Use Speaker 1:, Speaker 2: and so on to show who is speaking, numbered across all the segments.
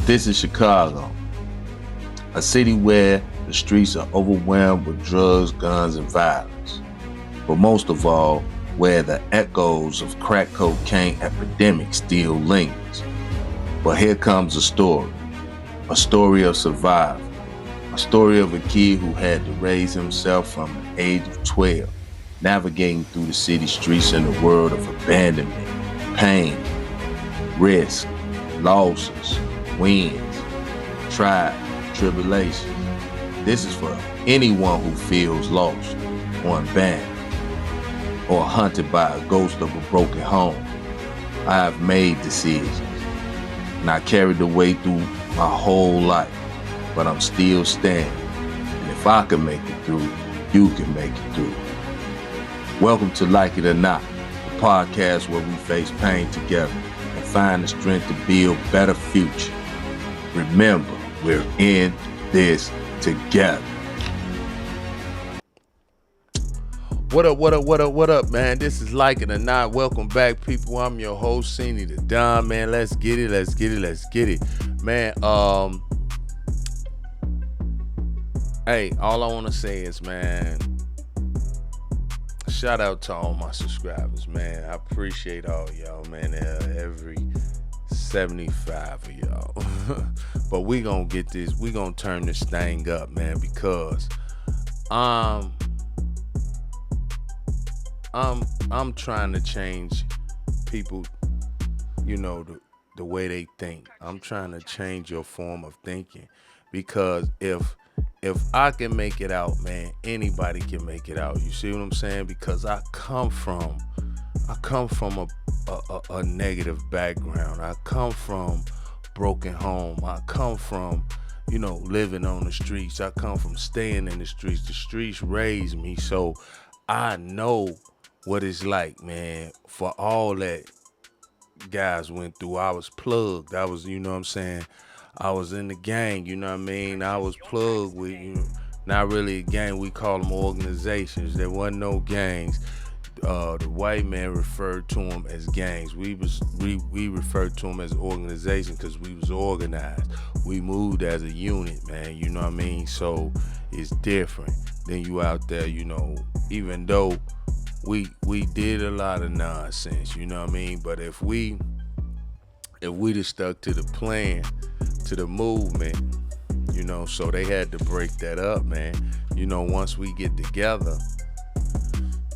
Speaker 1: This is Chicago, a city where the streets are overwhelmed with drugs, guns, and violence. But most of all, where the echoes of crack cocaine epidemic still lingers. But here comes a story of survival, a story of a kid who had to raise himself from the age of 12, navigating through the city streets in a world of abandonment, pain, risk, losses, wins, trials, tribulations. This is for anyone who feels lost or abandoned or hunted by a ghost of a broken home. I have made decisions and I carried the weight through my whole life, but I'm still standing. And if I can make it through, you can make it through. Welcome to Like It or Not, the podcast where we face pain together and find the strength to build a better future. Remember, we're in this together. What up, man? This is Like It or Not. Welcome back, people. I'm your host, Cini the Don, man. Let's get it. Man, hey, all I want to say is, man, shout out to all my subscribers, man. I appreciate all y'all, man. Every 75 of y'all. But we gonna get this, we gonna turn this thing up, man, because I'm trying to change people, the way they think. I'm trying to change your form of thinking, because if I can make it out, man, anybody can make it out. You see what I'm saying? Because I come from a negative background. I come from broken home. I come from, living on the streets. I come from staying in the streets. The streets raised me, so I know what it's like, man. For all that guys went through, I was plugged. I was, I was in the gang, I was plugged with, not really a gang, we call them organizations. There wasn't no gangs. The white man referred to them as gangs. We referred to them as organizations because we was organized. We moved as a unit, man, So it's different than you out there, even though we did a lot of nonsense, But if we'd have stuck to the plan, to the movement, so they had to break that up, man. Once we get together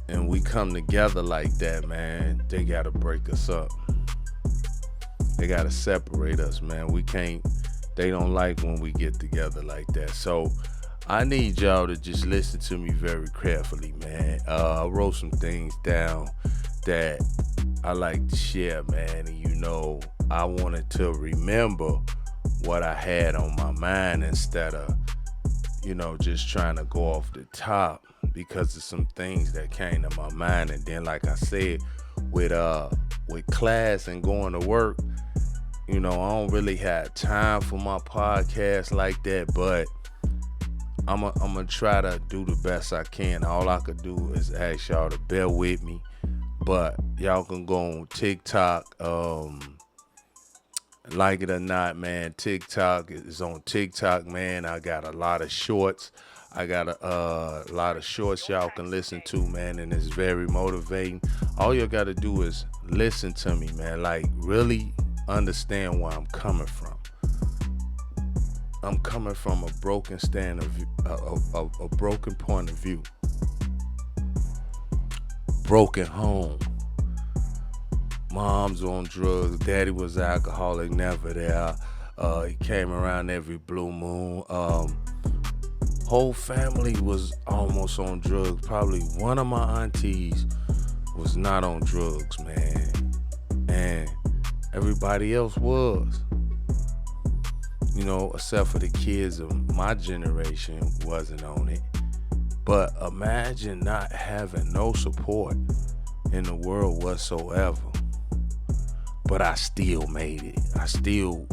Speaker 1: and we come together like that, man, they gotta break us up. They gotta separate us, man. They don't like when we get together like that. So I need y'all to just listen to me very carefully, man. I wrote some things down that I like to share, man. And I wanted to remember what I had on my mind instead of, just trying to go off the top, because of some things that came to my mind. And then, like I said, with class and going to work, I don't really have time for my podcast like that, but I'm gonna try to do the best I can. All I could do is ask y'all to bear with me. But y'all can go on TikTok, Like It or Not, man. TikTok is on TikTok, man. I got a lot of shorts. I got a lot of shorts y'all can listen to, man, and it's very motivating. All you gotta do is listen to me, man. Like, really understand where I'm coming from. I'm coming from a broken stand of view, a broken point of view. Broken home. Mom's on drugs. Daddy was alcoholic, never there. He came around every blue moon. Whole family was almost on drugs. Probably one of my aunties was not on drugs, man. And everybody else was. Except for the kids of my generation wasn't on it. But imagine not having no support in the world whatsoever. But I still made it. I still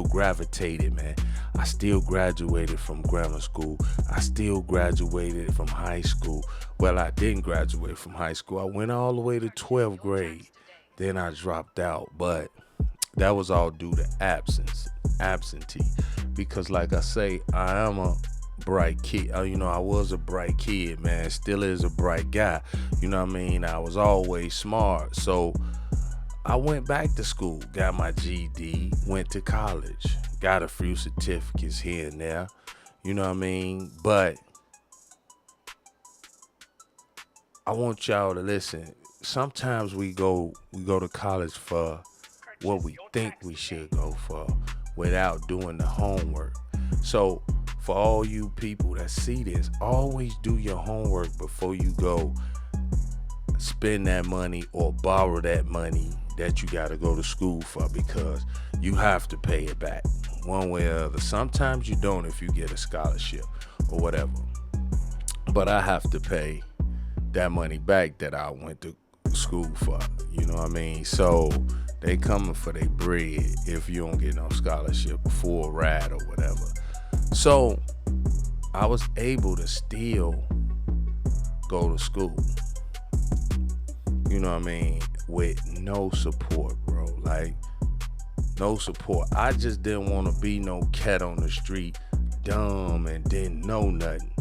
Speaker 1: gravitated, man. I still graduated from grammar school. I still graduated from high school. Well, I didn't graduate from high school. I went all the way to 12th grade. Then I dropped out. But that was all due to absentee. Because like I say, I am a bright kid. I was a bright kid, man. Still is a bright guy. You know what I mean? I was always smart. So I went back to school, got my GED, went to college, got a few certificates here and there. You know what I mean? But I want y'all to listen. Sometimes we go to college for what we think we should go for without doing the homework. So for all you people that see this, always do your homework before you go spend that money or borrow that money that you got to go to school for, because you have to pay it back one way or the other. Sometimes you don't if you get a scholarship or whatever, but I have to pay that money back that I went to school for. You know what I mean? So they coming for their bread if you don't get no scholarship, full ride or whatever. So I was able to still go to school, you know what I mean, with no support, bro. Like, no support. I just didn't want to be no cat on the street, dumb and didn't know nothing,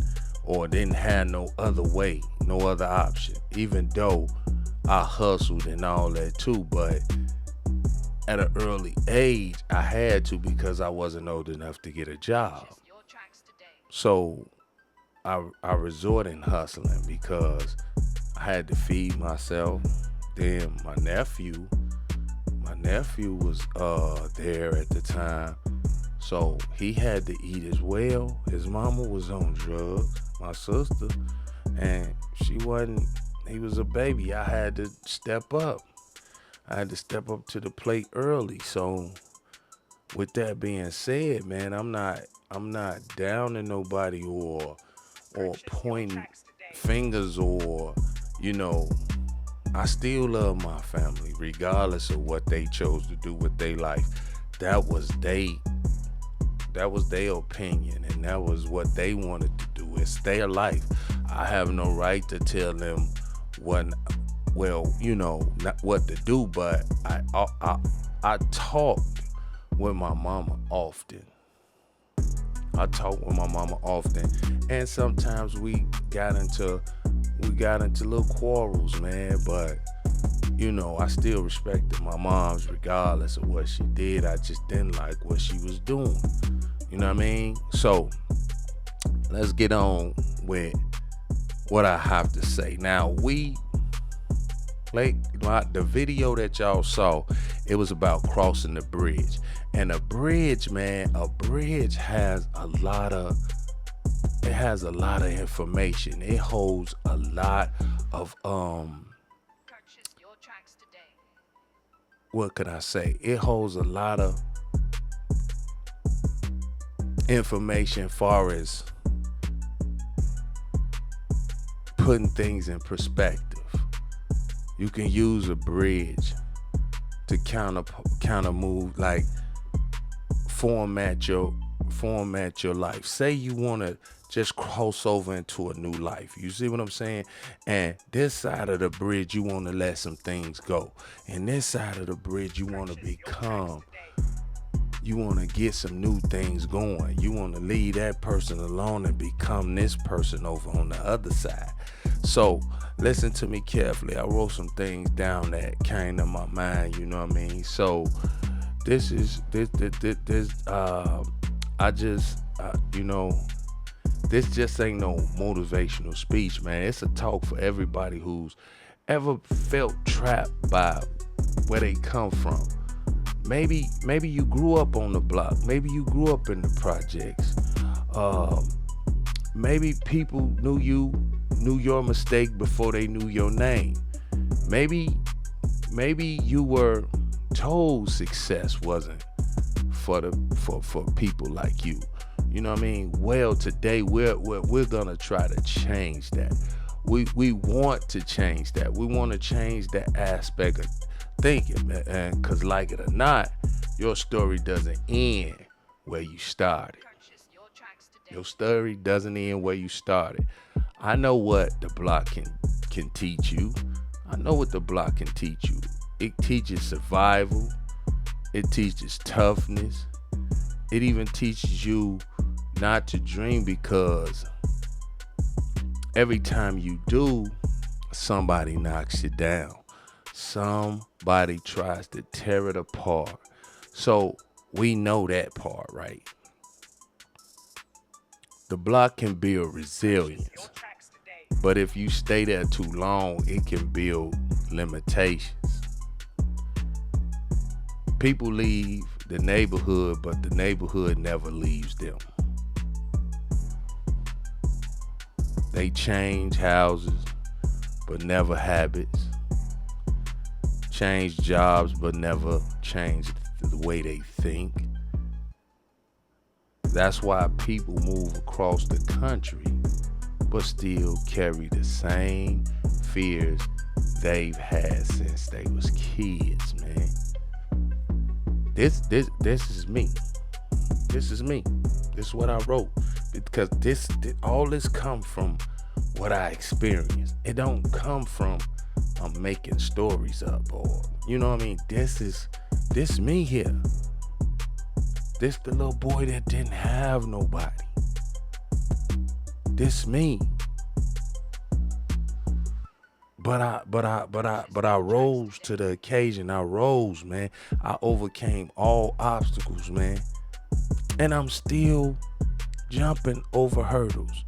Speaker 1: or didn't have no other way, no other option, even though I hustled and all that too. But at an early age, I had to, because I wasn't old enough to get a job. So I resorted in hustling because I had to feed myself. Then my nephew was there at the time, so he had to eat as well. His mama was on drugs, my sister, and he was a baby. I had to step up. I had to step up to the plate early. So with that being said, man, I'm not downing nobody or pointing fingers, or I still love my family regardless of what they chose to do with their life. That was their opinion, and that was what they wanted to do. It's their life. I have no right to tell them not what to do. But I talked with my mama often. And sometimes we got into little quarrels, man. But I still respected my mom's regardless of what she did. I just didn't like what she was doing. You know what I mean? So let's get on with what I have to say. Now, the video that y'all saw, it was about crossing the bridge. And a bridge, man, has a lot of information. It holds a lot of what can I say? It holds a lot of information far as putting things in perspective. You can use a bridge to counter move, like format your life. Say you want to just cross over into a new life. You see what I'm saying? And this side of the bridge, you want to let some things go. And this side of the bridge, you want to get some new things going. You want to leave that person alone and become this person over on the other side. So listen to me carefully. I wrote some things down that came to my mind, you know what I mean? So this just ain't no motivational speech, man. It's a talk for everybody who's ever felt trapped by where they come from. Maybe you grew up on the block. Maybe you grew up in the projects. Maybe people knew your mistake before they knew your name. Maybe you were told success wasn't for people like you. You know what I mean? Well, today we're gonna try to change that. We want to change that. We want to change that aspect of thinking, man. And cause like it or not, your story doesn't end where you started. Your story doesn't end where you started. I know what the block can teach you. I know what the block can teach you. It teaches survival. It teaches toughness. It even teaches you not to dream, because every time you do, somebody knocks you down. Somebody tries to tear it apart. So we know that part, right? The block can build resilience, but if you stay there too long, it can build limitations. People leave the neighborhood, but the neighborhood never leaves them. They change houses, but never habits. Change jobs, but never change the way they think. That's why people move across the country, but still carry the same fears they've had since they was kids, man. This is me. This is me. This is what I wrote, because all this come from what I experienced. It don't come from I'm making stories up, or you know what I mean. This me here. This the little boy that didn't have nobody. This me. But I rose to the occasion. I rose, man. I overcame all obstacles, man. And I'm still jumping over hurdles.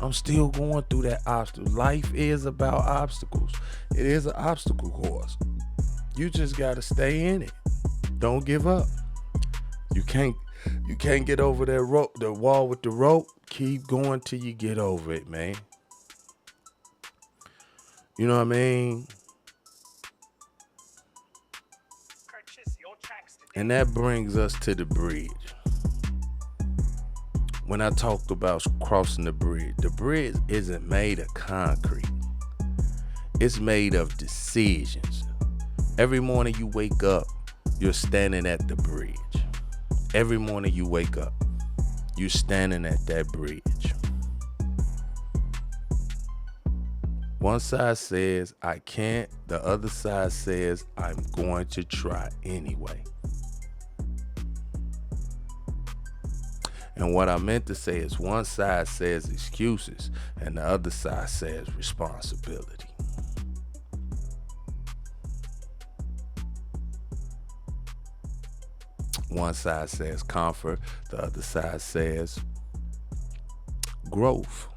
Speaker 1: I'm still going through that obstacle. Life is about obstacles. It is an obstacle course. You just gotta stay in it. Don't give up. You can't get over that rope, the wall with the rope. Keep going till you get over it, man. You know what I mean? And that brings us to the bridge. When I talked about crossing the bridge isn't made of concrete. It's made of decisions. Every morning you wake up, you're standing at the bridge. Every morning you wake up, you're standing at that bridge. One side says, I can't. The other side says, I'm going to try anyway. And what I meant to say is, one side says excuses and the other side says responsibility. One side says comfort, the other side says growth.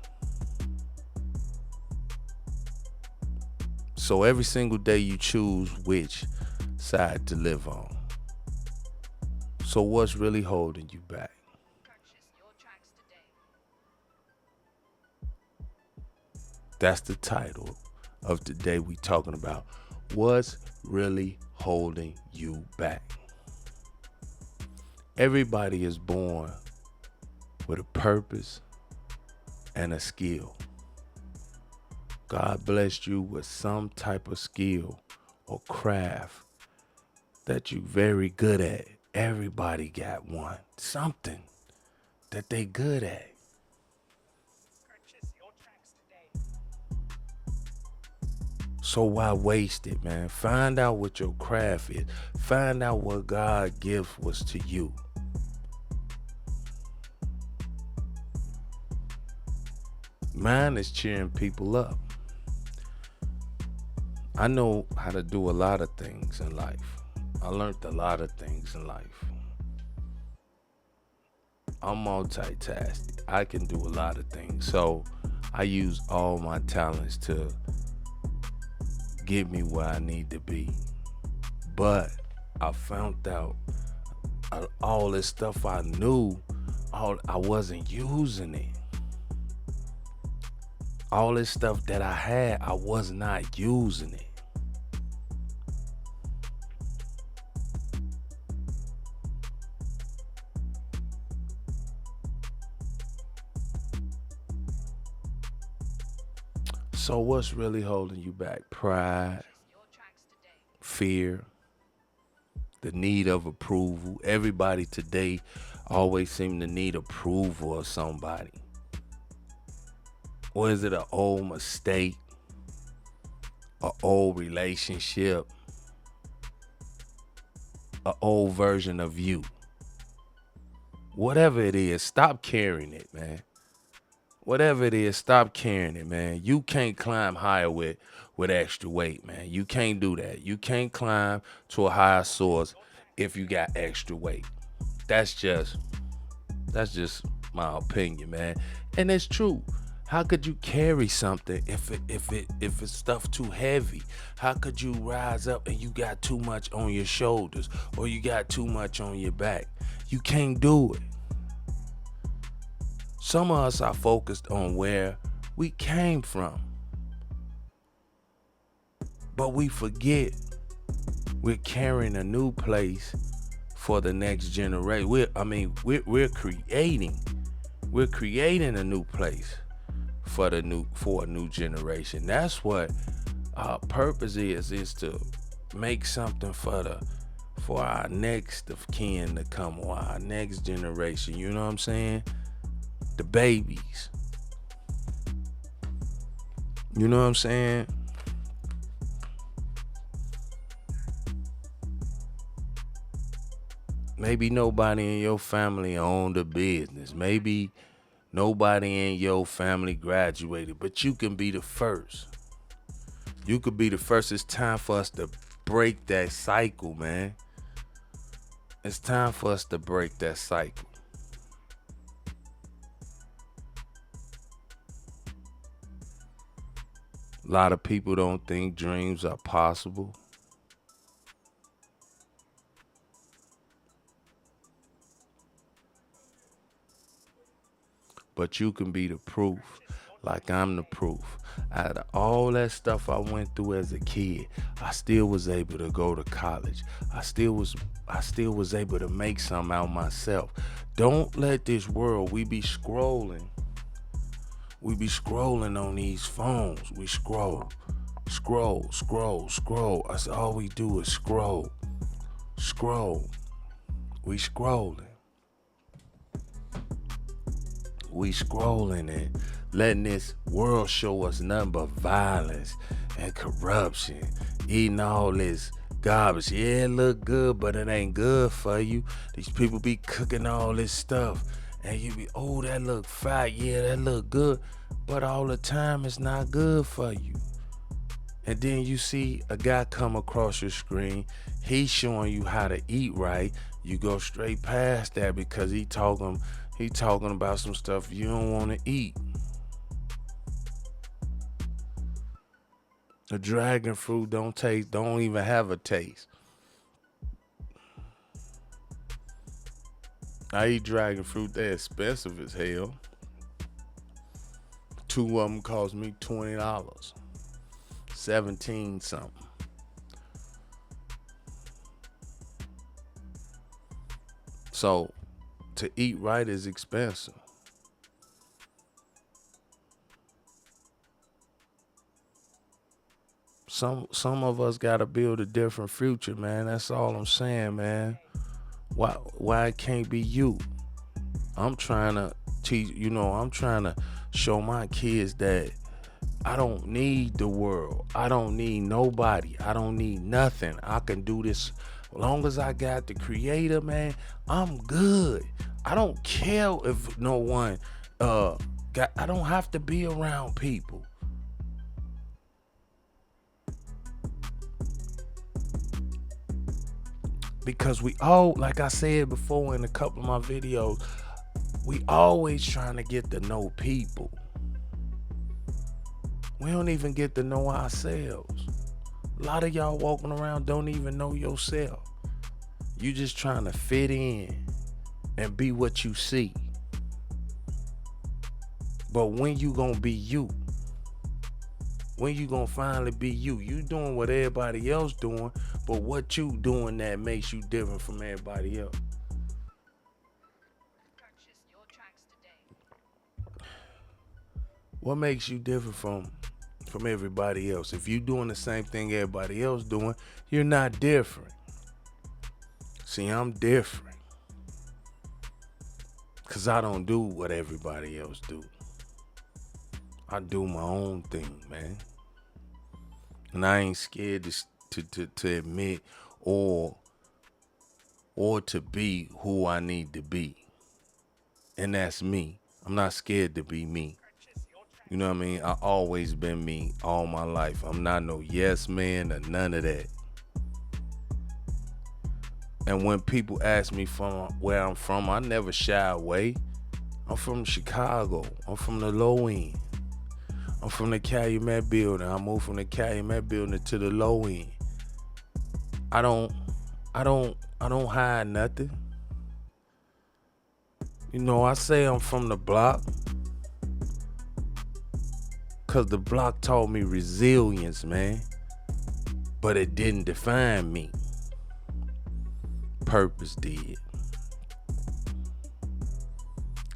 Speaker 1: So every single day you choose which side to live on. So what's really holding you back? That's the title of today. We talking about what's really holding you back. Everybody is born with a purpose and a skill. God blessed you with some type of skill or craft that you're very good at. Everybody got one, something that they good at. So why waste it, man? Find out what your craft is. Find out what God's gift was to you. Mine is cheering people up. I know how to do a lot of things in life. I learned a lot of things in life. I'm multitasking. I can do a lot of things. So I use all my talents to get me where I need to be. But I found out all this stuff I knew, I wasn't using it. All this stuff that I had, I was not using it. So what's really holding you back? Pride, fear, the need of approval. Everybody today always seem to need approval of somebody. Or is it an old mistake, an old relationship, an old version of you. Whatever it is, stop carrying it, man. Whatever it is, stop carrying it, man. You can't climb higher with extra weight, man. You can't do that. You can't climb to a higher source if you got extra weight. That's just my opinion, man. And it's true. How could you carry something if it's stuff too heavy? How could you rise up and you got too much on your shoulders or you got too much on your back? You can't do it. Some of us are focused on where we came from, but we forget we're carrying a new place for the next generation. We're creating a new place for a new generation. That's what our purpose is to make something for our next of kin to come, or our next generation. You know what I'm saying? The babies. You know what I'm saying? Maybe nobody in your family owned a business. Maybe nobody in your family graduated, but you can be the first. You could be the first. It's time for us to break that cycle, man. It's time for us to break that cycle. A lot of people don't think dreams are possible. But you can be the proof, like I'm the proof. Out of all that stuff I went through as a kid, I still was able to go to college. I still was able to make something out myself. Don't let this world, we be scrolling. We be scrolling on these phones. We scroll. That's all we do is scroll. We scrolling. We scrolling and letting this world show us nothing but violence and corruption, eating all this garbage. Yeah, it look good, but it ain't good for you. These people be cooking all this stuff and you be, oh, that look fat. Yeah, that look good, but all the time it's not good for you. And then you see a guy come across your screen, he's showing you how to eat right. You go straight past that because he talking about some stuff you don't want to eat. The dragon fruit don't even have a taste. I eat dragon fruit, they're expensive as hell. Two of them cost me $20. 17 something. So to eat right is expensive. Some of us gotta build a different future, man. That's all I'm saying, man. Why it can't be you? I'm trying to teach, I'm trying to show my kids that I don't need the world. I don't need nobody. I don't need nothing. I can do this as long as I got the creator, man. I'm good. I don't care if no one I don't have to be around people. Because we all, like I said before in a couple of my videos, we always trying to get to know people. We don't even get to know ourselves. A lot of y'all walking around don't even know yourself. You just trying to fit in and be what you see. But when you gonna be you? When you gonna finally be you? You doing what everybody else doing, but what you doing that makes you different from everybody else? What makes you different from everybody else? If you doing the same thing everybody else doing, you're not different. See, I'm different. Cause I don't do what everybody else do. I do my own thing, man. And I ain't scared to admit or or to be who I need to be. And that's me. I'm not scared to be me. You know what I mean? I always been me all my life. I'm not no yes man or none of that. And when people ask me from where I'm from, I never shy away. I'm from Chicago. I'm from the low end. I'm from the Calumet building. I moved from the Calumet building to the low end. I don't hide nothing. You know, I say I'm from the block because the block taught me resilience, man. But it didn't define me. Purpose did.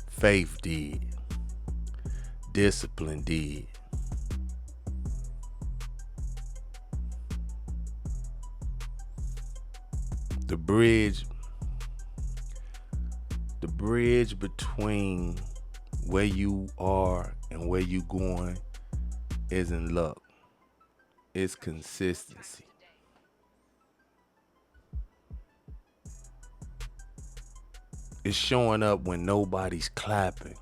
Speaker 1: Faith did. Discipline did. The bridge between where you are and where you going isn't luck. It's consistency. It's showing up when nobody's clapping.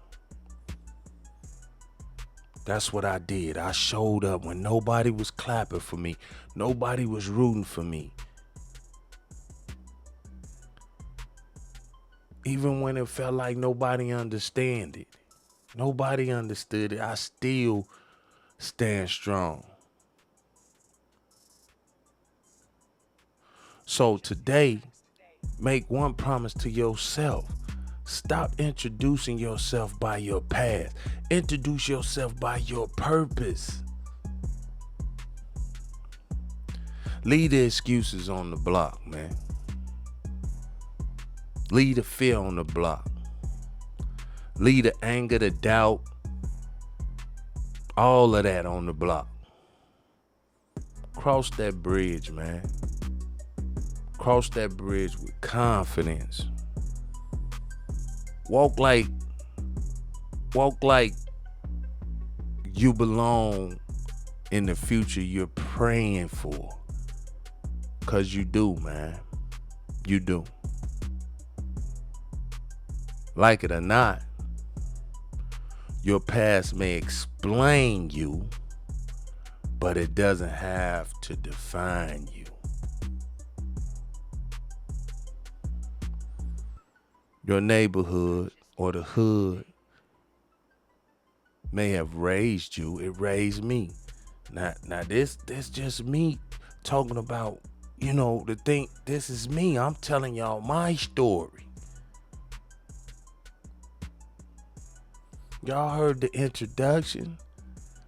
Speaker 1: That's what I did. I showed up when nobody was clapping for me. Nobody was rooting for me. Even when it felt like nobody understood it. Nobody understood it. I still stand strong. So today, make one promise to yourself. Stop introducing yourself by your past. Introduce yourself by your purpose. Leave the excuses on the block, man. Leave the fear on the block. Leave the anger, the doubt, all of that on the block. Cross that bridge, man. Cross that bridge with confidence. Walk like you belong in the future you're praying for. 'Cause you do, man. You do. Like it or not, your past may explain you, but it doesn't have to define you. Your neighborhood or the hood may have raised you. It raised me. Now this just me talking about, the thing. This is me. I'm telling y'all my story. Y'all heard the introduction?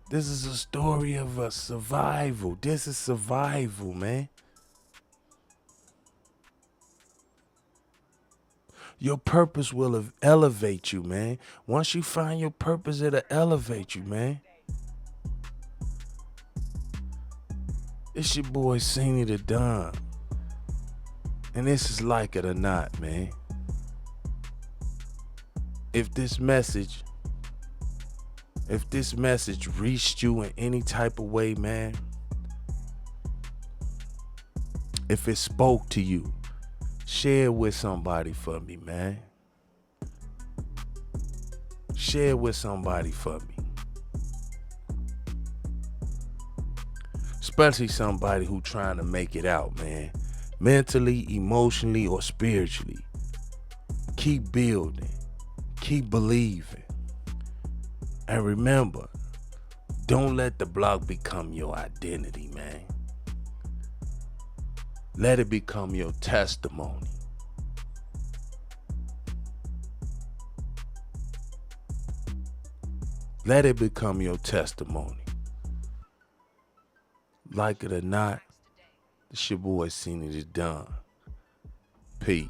Speaker 1: This is a story of a survival. This is survival, man. Your purpose will elevate you, man. Once you find your purpose, it'll elevate you, man. It's your boy, Senior the Don. And this is Like It or Not, man. If this message reached you in any type of way, man, if it spoke to you, share it with somebody for me, man. Share it with somebody for me. Especially somebody who trying to make it out, man. Mentally, emotionally, or spiritually. Keep building. Keep believing. And remember, don't let the block become your identity, man. Let it become your testimony. Let it become your testimony. Like it or not, it's your boy Senior the Don. Peace.